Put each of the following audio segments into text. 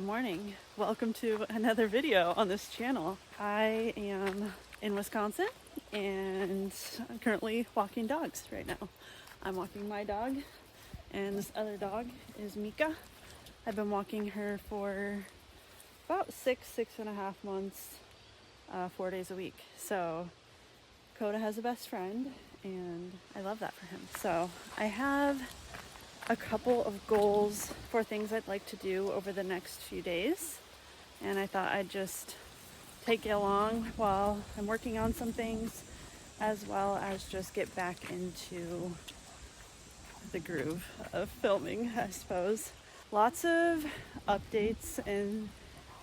Good morning. Welcome to another video on this channel. I am in Wisconsin and I'm currently walking dogs right now. I'm walking my dog and this other dog is Mika. I've been walking her for about six and a half months, 4 days a week. So Koda has a best friend and I love that for him. So I have a couple of goals for things I'd like to do over the next few days, and I thought I'd just take you along while I'm working on some things, as well as just get back into the groove of filming, I suppose. Lots of updates and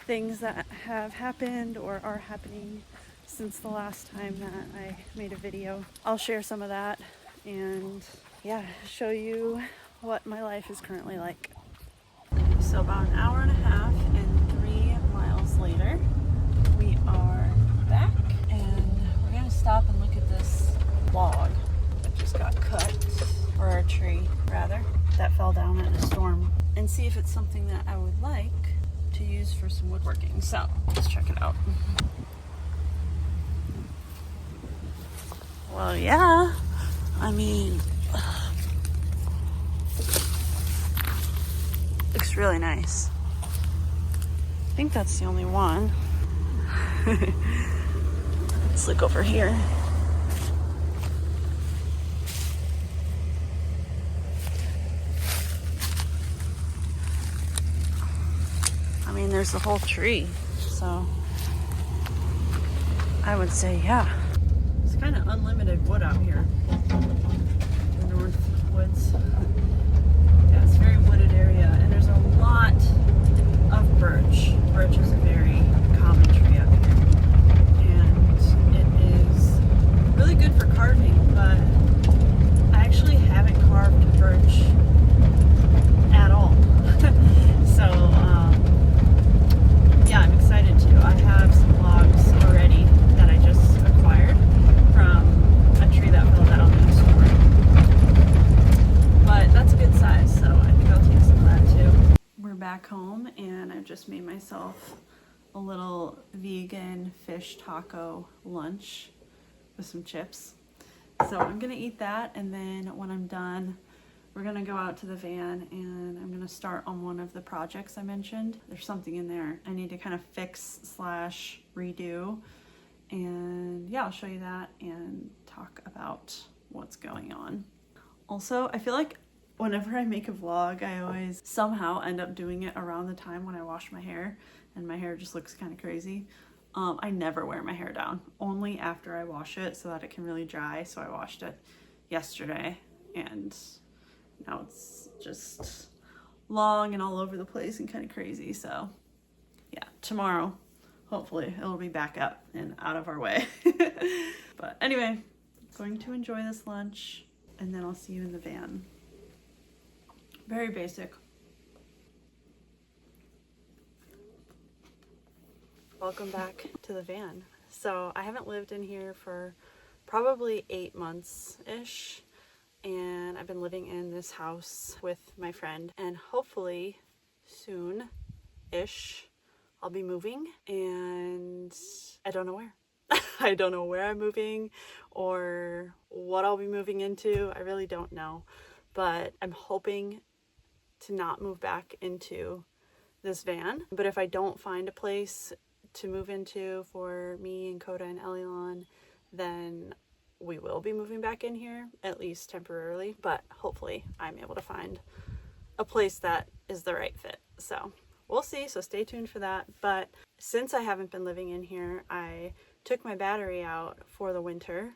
things that have happened or are happening since the last time that I made a video. I'll share some of that and show you what my life is currently like. So about an hour and a half and 3 miles later, we are back and we're gonna stop and look at this log that just got cut, or a tree rather, that fell down in a storm, and see if it's something that I would like to use for some woodworking. So let's check it out. Well, yeah, I mean, looks really nice. I think that's the only one. Let's look over here. I mean, there's the whole tree, so I would say, yeah. It's kind of unlimited wood out here. The North Woods. Yeah, it's a very wooded area, and there's a lot of birch. Birch is a very common tree up here, and it is really good for carving, but I actually haven't carved birch at all. So, yeah, I'm excited to. I have some logs already that I just acquired from a tree that fell down in a storm. But that's a good size, so I think I'll take some of that too. We're back home and I've just made myself a little vegan fish taco lunch with some chips. So I'm gonna eat that, and then when I'm done, we're gonna go out to the van and I'm gonna start on one of the projects I mentioned. There's something in there I need to kind of fix slash redo, and yeah, I'll show you that and talk about what's going on. Also, I feel like whenever I make a vlog, I always somehow end up doing it around the time when I wash my hair, and my hair just looks kind of crazy. I never wear my hair down, only after I wash it so that it can really dry. So I washed it yesterday and now it's just long and all over the place and kind of crazy. So yeah, tomorrow, hopefully it'll be back up and out of our way. But anyway, going to enjoy this lunch and then I'll see you in the van. Very basic. Welcome back to the van. So I haven't lived in here for probably 8 months-ish, and I've been living in this house with my friend, and hopefully soon-ish I'll be moving, and I don't know where. I don't know where I'm moving or what I'll be moving into. I really don't know, but I'm hoping to not move back into this van. But if I don't find a place to move into for me and Koda and Elilon, then we will be moving back in here, at least temporarily, but hopefully I'm able to find a place that is the right fit. So we'll see, so stay tuned for that. But since I haven't been living in here, I took my battery out for the winter,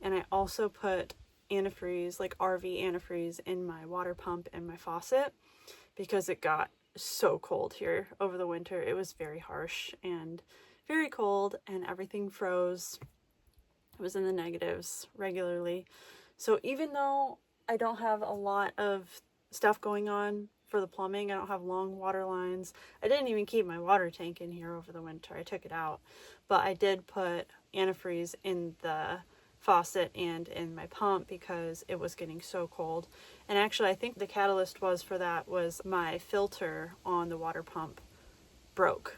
and I also put antifreeze, like RV antifreeze, in my water pump and my faucet because it got so cold here over the winter. It was very harsh and very cold, and everything froze. It was in the negatives regularly. So even though I don't have a lot of stuff going on for the plumbing, I don't have long water lines. I didn't even keep my water tank in here over the winter. I took it out, but I did put antifreeze in the faucet and in my pump because it was getting so cold. And actually, I think the catalyst was for that was my filter on the water pump broke,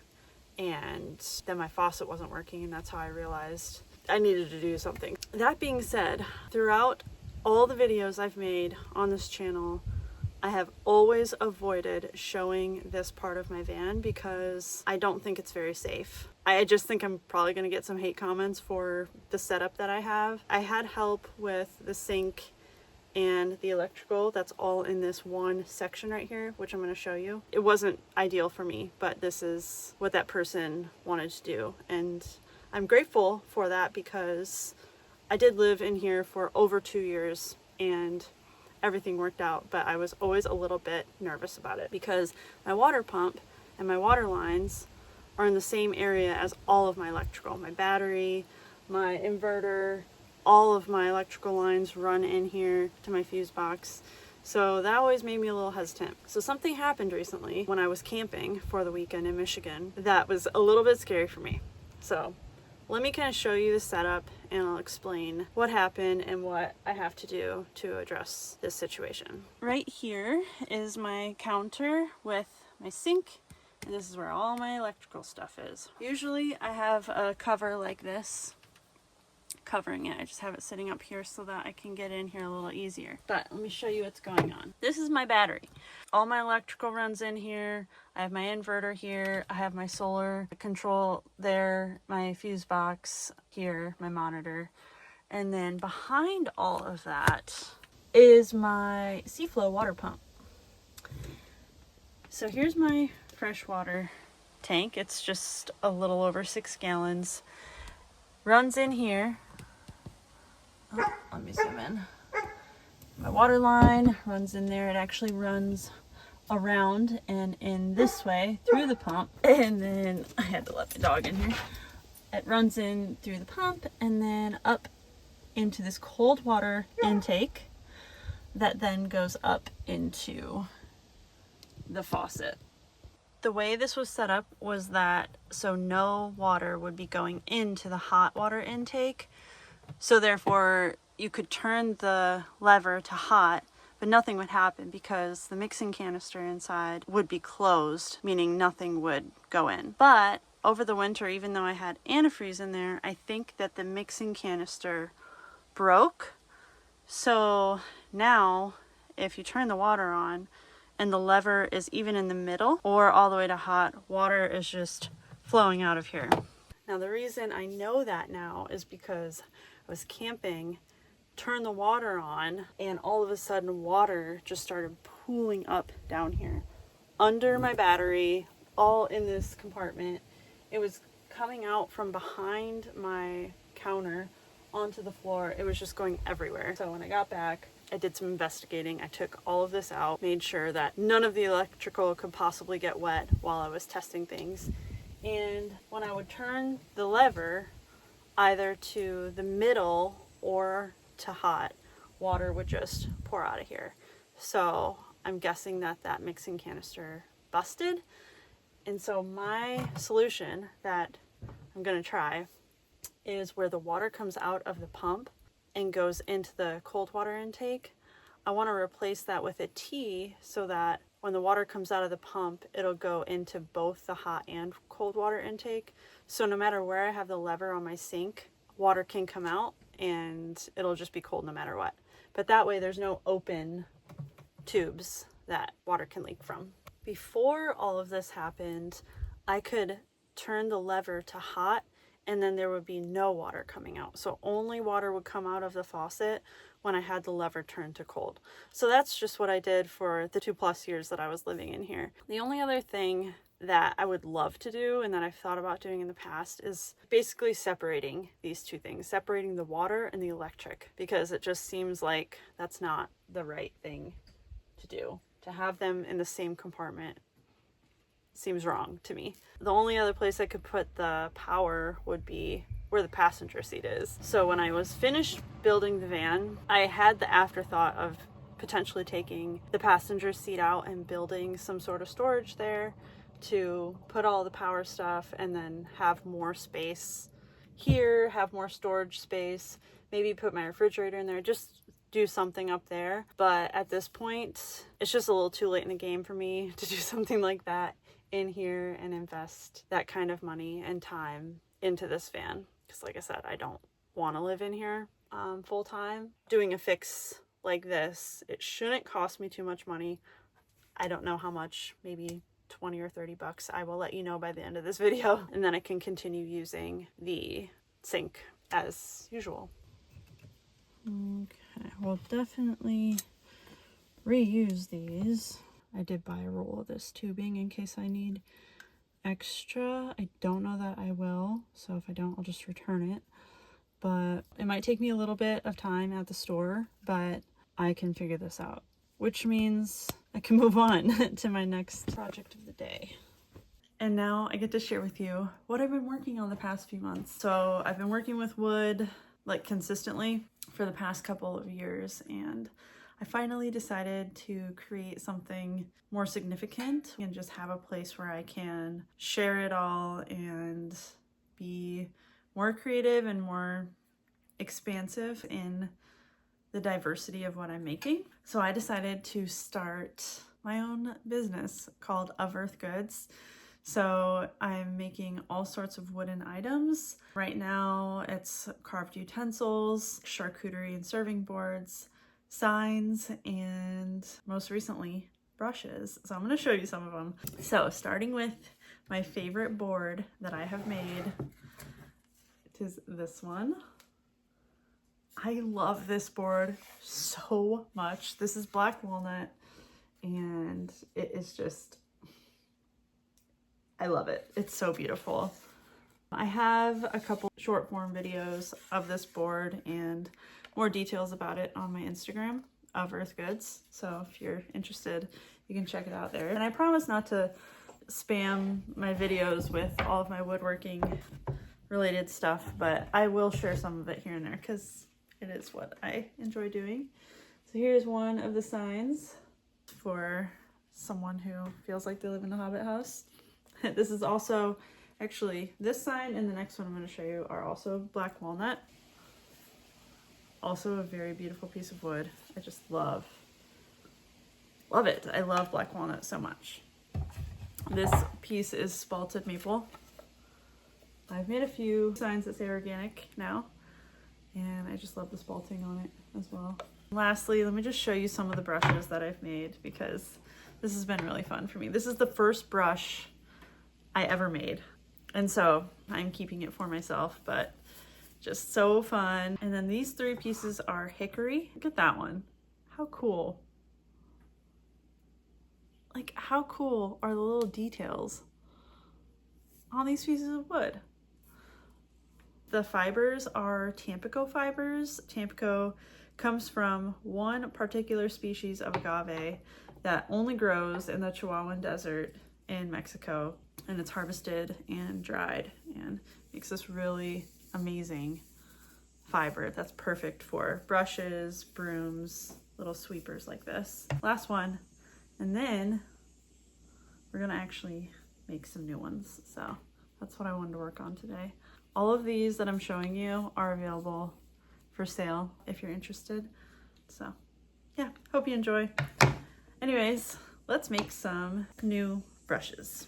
and then my faucet wasn't working, and that's how I realized I needed to do something. That being said, throughout all the videos I've made on this channel, I have always avoided showing this part of my van because I don't think it's very safe. I just think I'm probably going to get some hate comments for the setup that I have. I had help with the sink and the electrical. That's all in this one section right here, which I'm going to show you. It wasn't ideal for me, but this is what that person wanted to do. And I'm grateful for that because I did live in here for over 2 years and everything worked out, but I was always a little bit nervous about it because my water pump and my water lines are in the same area as all of my electrical. My battery, my inverter, all of my electrical lines run in here to my fuse box. So that always made me a little hesitant. So something happened recently when I was camping for the weekend in Michigan that was a little bit scary for me. So let me kind of show you the setup and I'll explain what happened and what I have to do to address this situation. Right here is my counter with my sink, and this is where all my electrical stuff is. Usually I have a cover like this covering it. I just have it sitting up here so that I can get in here a little easier. But let me show you what's going on. This is my battery. All my electrical runs in here. I have my inverter here. I have my solar control there, my fuse box here, my monitor. And then behind all of that is my Seaflow water pump. So here's my freshwater tank. It's just a little over 6 gallons. Runs in here. Oh, let me zoom in. My water line runs in there. It actually runs around and in this way through the pump, and then I had to let the dog in here. It runs in through the pump and then up into this cold water intake that then goes up into the faucet. The way this was set up was that so no water would be going into the hot water intake, so therefore you could turn the lever to hot, but nothing would happen because the mixing canister inside would be closed, meaning nothing would go in. But over the winter, even though I had antifreeze in there, I think that the mixing canister broke. So now if you turn the water on and the lever is even in the middle or all the way to hot, water is just flowing out of here. Now the reason I know that now is because I was camping, turned the water on, and all of a sudden water just started pooling up down here under my battery, all in this compartment. It was coming out from behind my counter onto the floor. It was just going everywhere. So when I got back, I did some investigating. I took all of this out, made sure that none of the electrical could possibly get wet while I was testing things. And when I would turn the lever either to the middle or to hot, water would just pour out of here. So I'm guessing that that mixing canister busted. And so my solution that I'm going to try is where the water comes out of the pump and goes into the cold water intake. I want to replace that with a T so that when the water comes out of the pump, it'll go into both the hot and cold water intake. So no matter where I have the lever on my sink, water can come out and it'll just be cold no matter what. But that way there's no open tubes that water can leak from. Before all of this happened, I could turn the lever to hot and then there would be no water coming out. So only water would come out of the faucet when I had the lever turned to cold. So that's just what I did for the 2+ years that I was living in here. The only other thing that I would love to do and that I've thought about doing in the past is basically separating these two things, separating the water and the electric, because it just seems like that's not the right thing to do. To have them in the same compartment seems wrong to me. The only other place I could put the power would be where the passenger seat is. So when I was finished building the van, I had the afterthought of potentially taking the passenger seat out and building some sort of storage there to put all the power stuff and then have more space here, have more storage space, maybe put my refrigerator in there, just do something up there. But at this point, it's just a little too late in the game for me to do something like that in here and invest that kind of money and time into this van. Because like I said, I don't want to live in here full time. Doing a fix like this, it shouldn't cost me too much money. I don't know how much, maybe 20 or 30 bucks. I will let you know by the end of this video, and then I can continue using the sink as usual. Okay, we'll definitely reuse these. I did buy a roll of this tubing in case I need extra. I don't know that I will, so if I don't, I'll just return it. But it might take me a little bit of time at the store, but I can figure this out, which means I can move on to my next project of the day. And now I get to share with you what I've been working on the past few months. So I've been working with wood like consistently for the past couple of years, and I finally decided to create something more significant and just have a place where I can share it all and be more creative and more expansive in the diversity of what I'm making. So I decided to start my own business called Of Earth Goods. So I'm making all sorts of wooden items. Right now it's carved utensils, charcuterie and serving boards, signs, and most recently brushes. So I'm going to show you some of them. So starting with my favorite board that I have made, it is this one. I love this board so much. This is black walnut, and it is just, I love it. It's so beautiful. I have a couple short form videos of this board and more details about it on my Instagram, Of Earth Goods. So if you're interested, you can check it out there. And I promise not to spam my videos with all of my woodworking related stuff, but I will share some of it here and there because it is what I enjoy doing. So here's one of the signs for someone who feels like they live in a hobbit house. This is also, actually, this sign and the next one I'm going to show you are also black walnut. Also a very beautiful piece of wood. I just love it. I love black walnut so much. This piece is spalted maple. I've made a few signs that say organic now, and I just love the spalting on it as well. Lastly, let me just show you some of the brushes that I've made because this has been really fun for me. This is the first brush I ever made, and so I'm keeping it for myself, but just so fun. And then these three pieces are hickory. Look at that one. How cool. Like, how cool are the little details on these pieces of wood? The fibers are Tampico fibers. Tampico comes from one particular species of agave that only grows in the Chihuahuan Desert in Mexico, and it's harvested and dried and makes this really amazing fiber that's perfect for brushes, brooms, little sweepers like this. Last one, and then we're gonna actually make some new ones. So that's what I wanted to work on today. All of these that I'm showing you are available for sale if you're interested. So yeah, hope you enjoy. Anyways, let's make some new brushes.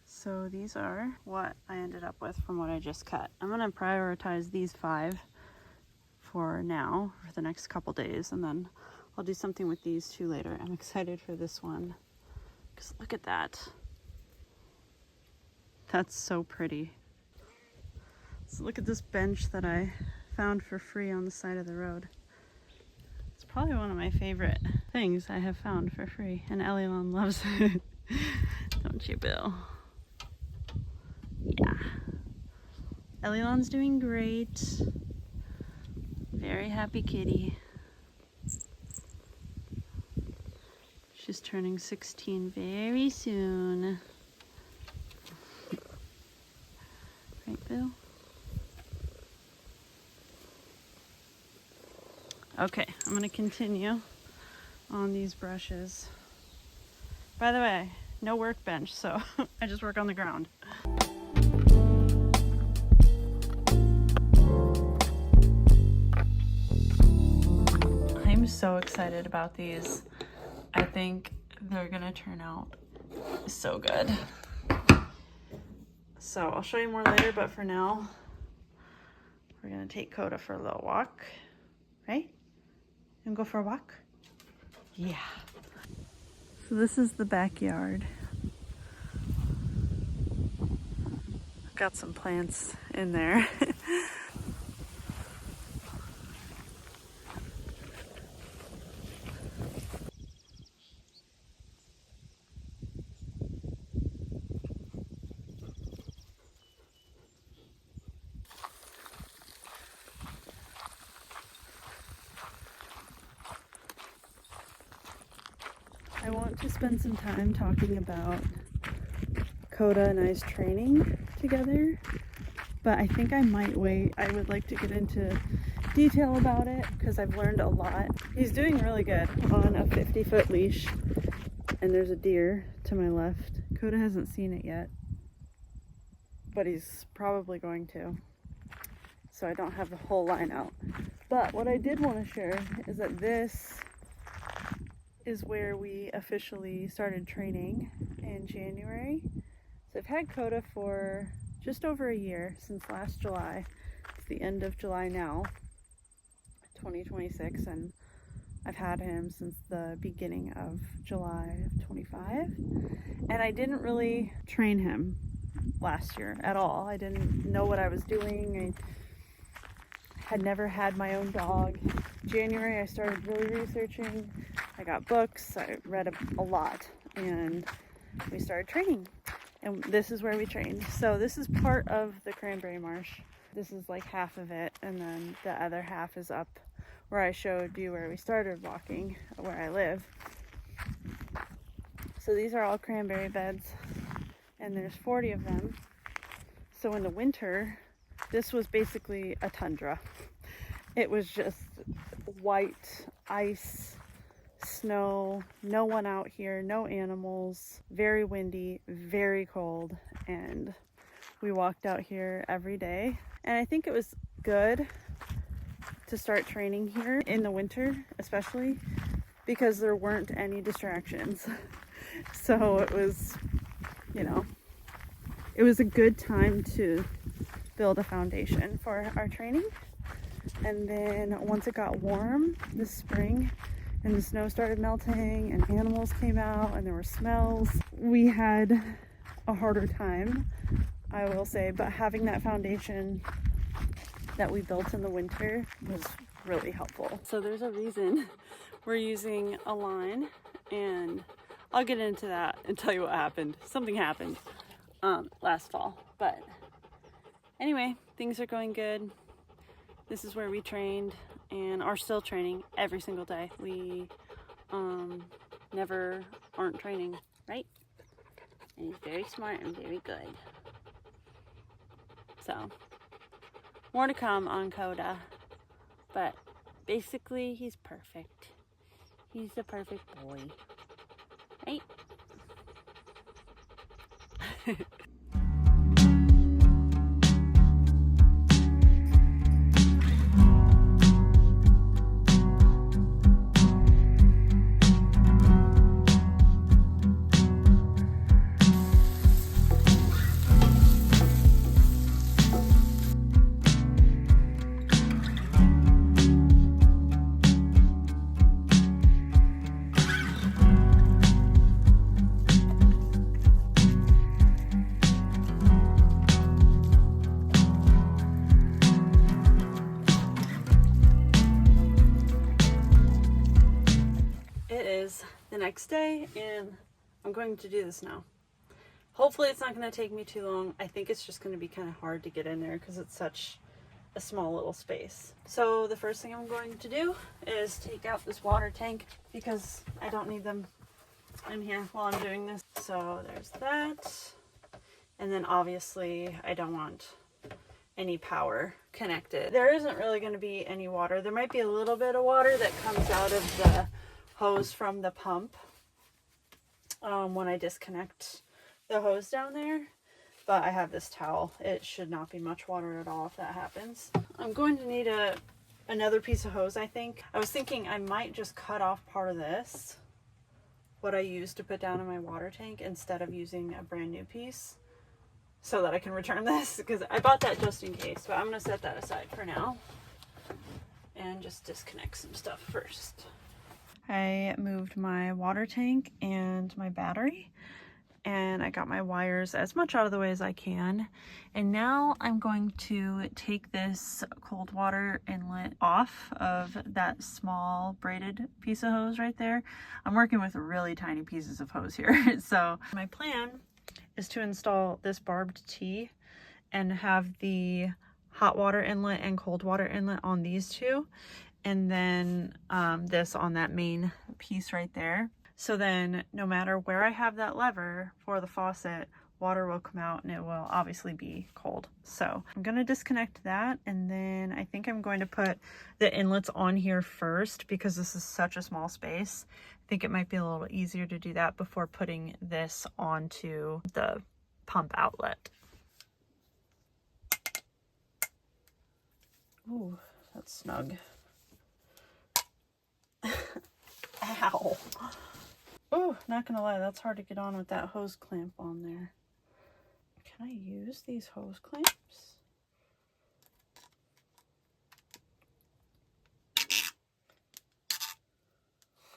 So these are what I ended up with from what I just cut. I'm gonna prioritize these 5 for now, for the next couple days, and then I'll do something with these 2 later. I'm excited for this one, because look at that. That's so pretty. So look at this bench that I found for free on the side of the road. It's probably one of my favorite things I have found for free, and Elilon loves it. Don't you, Bill? Yeah. Elilon's doing great. Very happy kitty. She's turning 16 very soon. Right, Boo? Okay, I'm gonna continue on these brushes. By the way, no workbench, so I just work on the ground. I'm so excited about these. I think they're gonna turn out so good. So I'll show you more later, but for now, we're gonna take Koda for a little walk, right? And go for a walk? Yeah. So this is the backyard. I've got some plants in there. I want to spend some time talking about Koda and I's training together, but I think I might wait. I would like to get into detail about it because I've learned a lot. He's doing really good on a 50-foot leash, and there's a deer to my left. Koda hasn't seen it yet, but he's probably going to, so I don't have the whole line out. But what I did want to share is that this is where we officially started training in January. So I've had Koda for just over a year, since last July. It's the end of July now, 2026, and I've had him since the beginning of July of 25. And I didn't really train him last year at all. I didn't know what I was doing. I had never had my own dog. January I started really researching. I got books, I read a lot, and we started training. And this is where we trained. So this is part of the cranberry marsh. This is like half of it, and then the other half is up where I showed you where we started walking, where I live. So these are all cranberry beds, and there's 40 of them. So in the winter, this was basically a tundra. It was just white ice, snow, no one out here, no animals, very windy, very cold, and we walked out here every day. And I think it was good to start training here in the winter, especially because there weren't any distractions. So it was, you know, it was a good time to build a foundation for our training. And then once it got warm this spring and the snow started melting and animals came out and there were smells, we had a harder time, I will say, but having that foundation that we built in the winter was really helpful. So there's a reason we're using a line, and I'll get into that and tell you what happened. Something happened last fall, but anyway, things are going good. This is where we trained and are still training every single day. We never aren't training, right? And he's very smart and very good. So, more to come on Koda, but basically he's perfect. He's the perfect boy, right? The next day, and I'm going to do this now. Hopefully it's not going to take me too long. I think it's just going to be kind of hard to get in there because it's such a small little space. So the first thing I'm going to do is take out this water tank because I don't need them in here while I'm doing this. So there's that. And then obviously I don't want any power connected. There isn't really going to be any water. There might be a little bit of water that comes out of the hose from the pump when I disconnect the hose down there. But I have this towel. It should not be much water at all if that happens. I'm going to need another piece of hose, I think. I was thinking I might just cut off part of this, what I used to put down in my water tank, instead of using a brand new piece, so that I can return this, because I bought that just in case. But I'm going to set that aside for now and just disconnect some stuff first. I moved my water tank and my battery, and I got my wires as much out of the way as I can. And now I'm going to take this cold water inlet off of that small braided piece of hose right there. I'm working with really tiny pieces of hose here. So my plan is to install this barbed tee and have the hot water inlet and cold water inlet on these two, and then this on that main piece right there. So then no matter where I have that lever for the faucet, water will come out and it will obviously be cold. So I'm going to disconnect that, and then I think I'm going to put the inlets on here first because this is such a small space. I think it might be a little easier to do that before putting this onto the pump outlet. Ooh, that's snug. Ow. Oh, not gonna lie, that's hard to get on with that hose clamp on there. Can I use these hose clamps?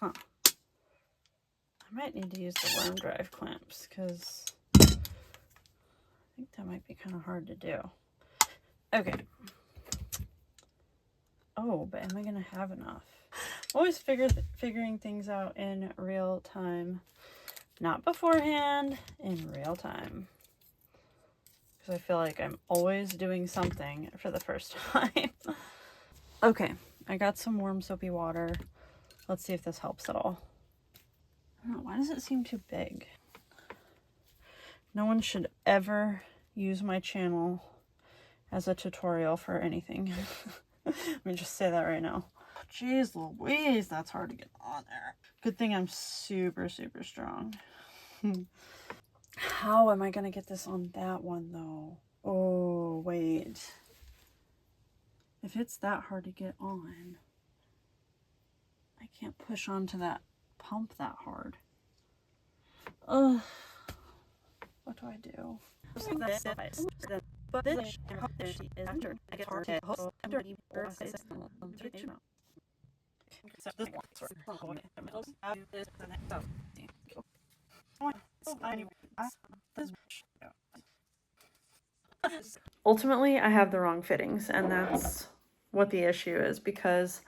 Huh. I might need to use the worm drive clamps, because I think that might be kind of hard to do. Okay. Oh, but am I gonna have enough? Always figuring things out in real time, not beforehand, in real time. Because I feel like I'm always doing something for the first time. Okay, I got some warm soapy water. Let's see if this helps at all. I don't know, why does it seem too big? No one should ever use my channel as a tutorial for anything. Let me just say that right now. Jeez Louise, that's hard to get on there. Good thing I'm super, super strong. How am I gonna get this on that one though? Oh, wait. If it's that hard to get on, I can't push onto that pump that hard. Ugh. What do I do? Ultimately, I have the wrong fittings, and that's what the issue is, because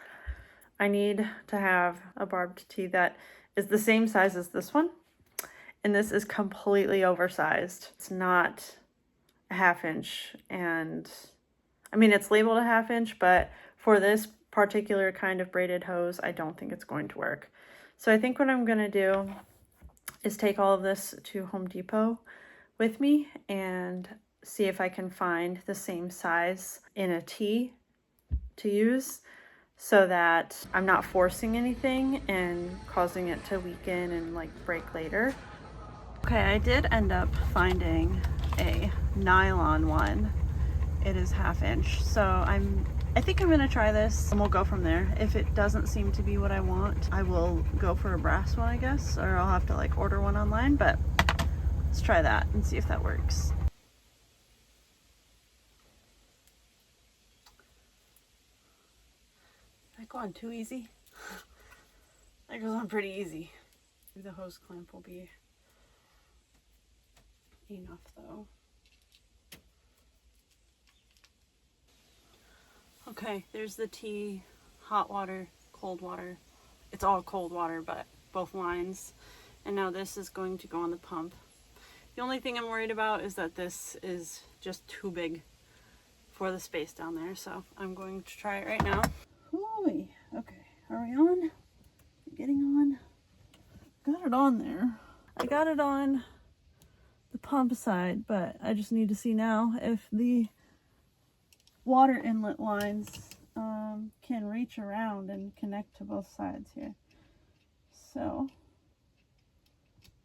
I need to have a barbed tee that is the same size as this one, and this is completely oversized. It's not a 1/2 inch, and I mean, it's labeled a 1/2 inch, but for this particular kind of braided hose, I don't think it's going to work. So I think what I'm going to do is take all of this to Home Depot with me and see if I can find the same size in a tee to use, so that I'm not forcing anything and causing it to weaken and like break later. Okay, I did end up finding a nylon one. It is 1/2 inch, so I think I'm gonna try this and we'll go from there. If it doesn't seem to be what I want, I will go for a brass one, I guess, or I'll have to like order one online, but let's try that and see if that works. Did that go on too easy? That goes on pretty easy. Maybe the hose clamp will be enough though. Okay, there's the tee, hot water, cold water. It's all cold water, but both lines. And now this is going to go on the pump. The only thing I'm worried about is that this is just too big for the space down there. So I'm going to try it right now. Holy, okay, are we on? Getting on? got it on there. I got it on the pump side, but I just need to see now if the water inlet lines can reach around and connect to both sides here. So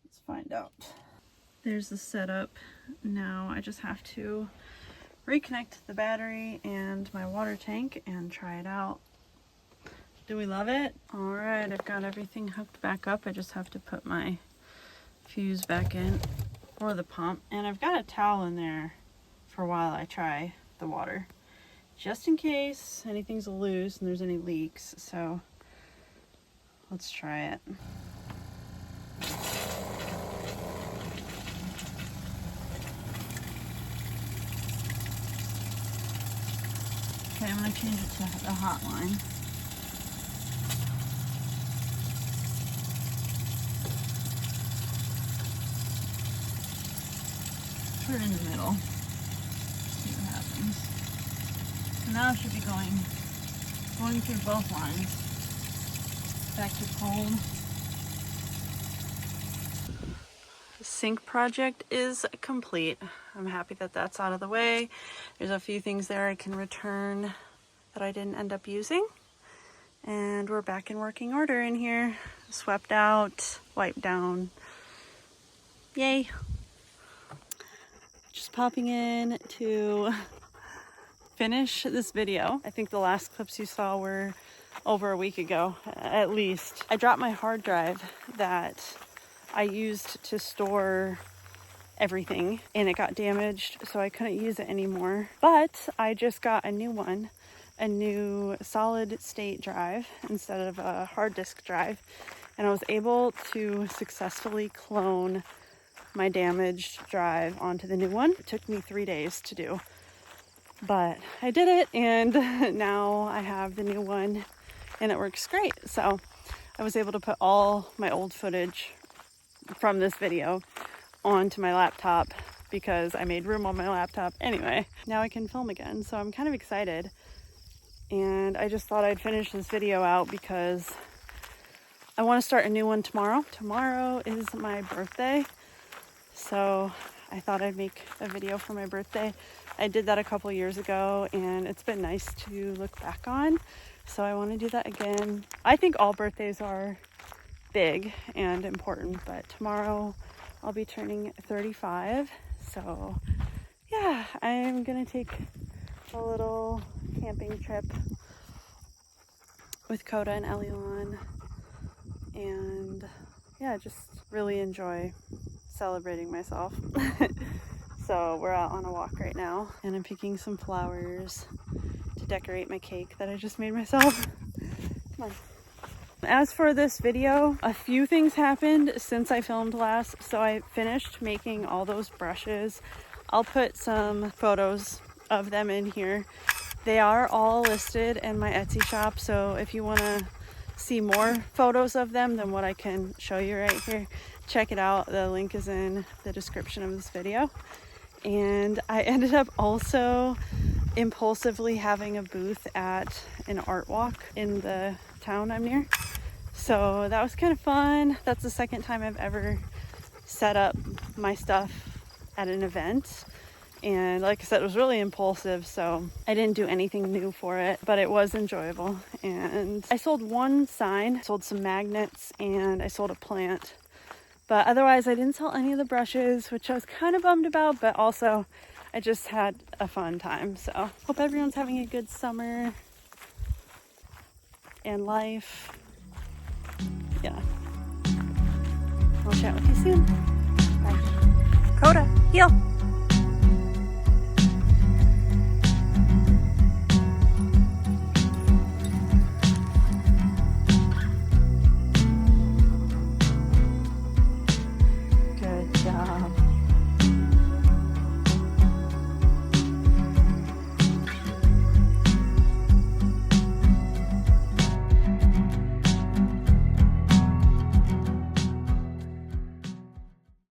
let's find out. There's the setup. Now I just have to reconnect the battery and my water tank and try it out. Do we love it? All right, I've got everything hooked back up. I just have to put my fuse back in for the pump, and I've got a towel in there for while I try the water, just in case anything's loose and there's any leaks. So let's try it. Okay, I'm gonna change it to the hot line. Put it in the middle. See what happens. So now it should be going through both lines. Back to cold. The sink project is complete. I'm happy that that's out of the way. There's a few things there I can return that I didn't end up using. And we're back in working order in here. Swept out, wiped down. Yay. Just popping in to finish this video. I think the last clips you saw were over a week ago, at least. I dropped my hard drive that I used to store everything, and it got damaged, so I couldn't use it anymore. But I just got a new one, a new solid state drive instead of a hard disk drive, and I was able to successfully clone my damaged drive onto the new one. It took me 3 days to do, but I did it, and now I have the new one and it works great. So I was able to put all my old footage from this video onto my laptop because I made room on my laptop anyway. Now I can film again, so I'm kind of excited, and I just thought I'd finish this video out because I want to start a new one tomorrow. Tomorrow is my birthday, so I thought I'd make a video for my birthday. I did that a couple years ago, and it's been nice to look back on, so I want to do that again. I think all birthdays are big and important, but tomorrow I'll be turning 35, so yeah, I'm gonna take a little camping trip with Koda and Elyon, and yeah, just really enjoy celebrating myself. So we're out on a walk right now, and I'm picking some flowers to decorate my cake that I just made myself. Come on. As for this video, a few things happened since I filmed last. So I finished making all those brushes. I'll put some photos of them in here. They are all listed in my Etsy shop, so if you want to see more photos of them than what I can show you right here, check it out. The link is in the description of this video. And I ended up also impulsively having a booth at an art walk in the town I'm near. So that was kind of fun. That's the second time I've ever set up my stuff at an event. And like I said, it was really impulsive, so I didn't do anything new for it, but it was enjoyable. And I sold one sign, sold some magnets, and I sold a plant. But otherwise, I didn't sell any of the brushes, which I was kind of bummed about, but also I just had a fun time. So hope everyone's having a good summer and life. Yeah. I'll chat with you soon. Bye. Koda, heel.